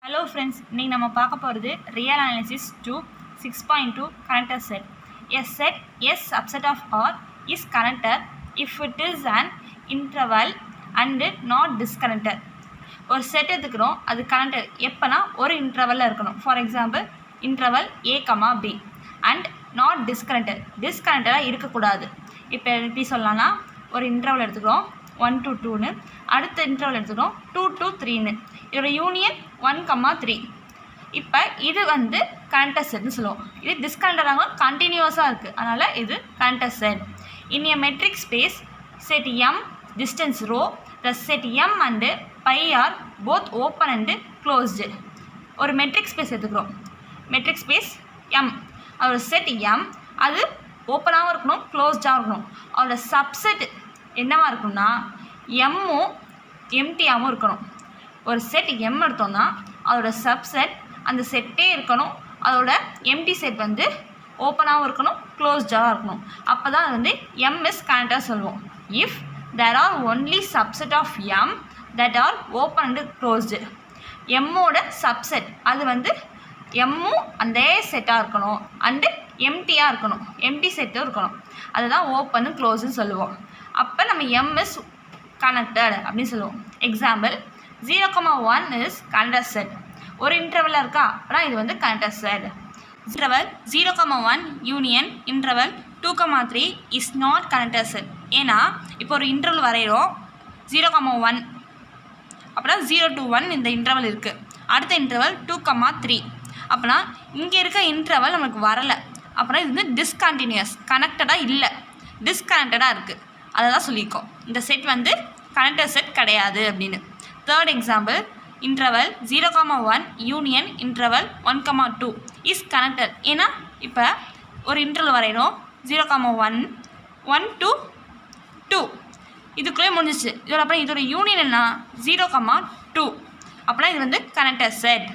Hello friends, இன்னைக்கு நம்ம பார்க்க போகிறது Real Analysis 2 6.2 Connector Set. A set S subset of R is connector if it is an interval and not disconnected. ஒரு set எடுத்துக்கிறோம், அது connected எப்போனா ஒரு இன்டர்வலில் இருக்கணும். For example interval A, B and not disconnected. டிஸ்கனெக்டடாக இருக்கக்கூடாது. இப்போ எப்படி சொல்லலாம்னா ஒரு இன்டர்வல் எடுத்துக்கிறோம் 1 to 2ன்னு, அடுத்த இன்டர்வல் எடுத்துக்கிறோம் 2 to 3ன்னு. இதோட யூனியன் 1, 3. இப்போ இது வந்து கனெக்டர் செட்னு சொல்லுவோம். இது டிஸ்கனெக்டடாக கண்டினியூஸாக இருக்குது, அதனால் இது connected set. In a metric space set M distance rho, the set M and pi are both open and closed. ஒரு மெட்ரிக் ஸ்பேஸ் எடுத்துக்கிறோம். மெட்ரிக் ஸ்பேஸ் M, அதோட செட் M, அது ஓப்பனாகவும் இருக்கணும், க்ளோஸ்டாகவும் இருக்கணும். அதோட சப்செட் என்னவாக இருக்கணும்னா எம்மும் எம்டியாகவும் இருக்கணும். ஒரு செட் எம் எடுத்தோம்னா அதோட சப்செட் அந்த செட்டே இருக்கணும், அதோட எம்டி செட் வந்து ஓப்பனாகவும் இருக்கணும், க்ளோஸ்டாக இருக்கணும். அப்போ தான் அது வந்து எம் இஸ் கனெக்டர் சொல்லுவோம். If there are only subset of M that are open and closed, எம்மோட சப்செட் அது வந்து எம்மும் அதே செட்டாக இருக்கணும் அண்டு எம்டியாக இருக்கணும், எம்டி செட்டும் இருக்கணும். அதுதான் ஓப்பனு க்ளோஸுன்னு சொல்லுவோம். அப்போ நம்ம எம் இஸ் கனெக்டட் அப்படின்னு சொல்லுவோம். Example 0,1 is connector set. ஒரு இன்டர்வலாக இருக்கா, அப்படின்னா இது வந்து connector set. Interval 0,1 union interval 2,3 is not connector set. ஏன்னா இப்போ ஒரு இன்டர்வல் வரைகிறோம் 0,1, அப்படின்னா 0 to 1 இந்த இன்டர்வல் இருக்குது. அடுத்த இன்டர்வல் 2,3, அப்படின்னா இங்கே இருக்க இன்டர்வல் நமக்கு வரலை, அப்படின்னா இது வந்து டிஸ்கண்டினியூஸ், கனெக்டடாக இல்லை, டிஸ்கனெக்டடாக இருக்குது. அதை தான் சொல்லியிருக்கோம் இந்த செட் வந்து கனெக்டர் செட் கிடையாது அப்படின்னு. Third example interval 0,1 union interval 1,2 is connected. ஏன்னா இப்போ ஒரு இன்டர்வல் வரைகிறோம் 0,1, 1 to 2, இதுக்குள்ளே முடிஞ்சிச்சு. இதோட அப்புறம் இதோட யூனியன் என்ன 0,2, அப்படின்னா இது வந்து கனெக்டர் செட்.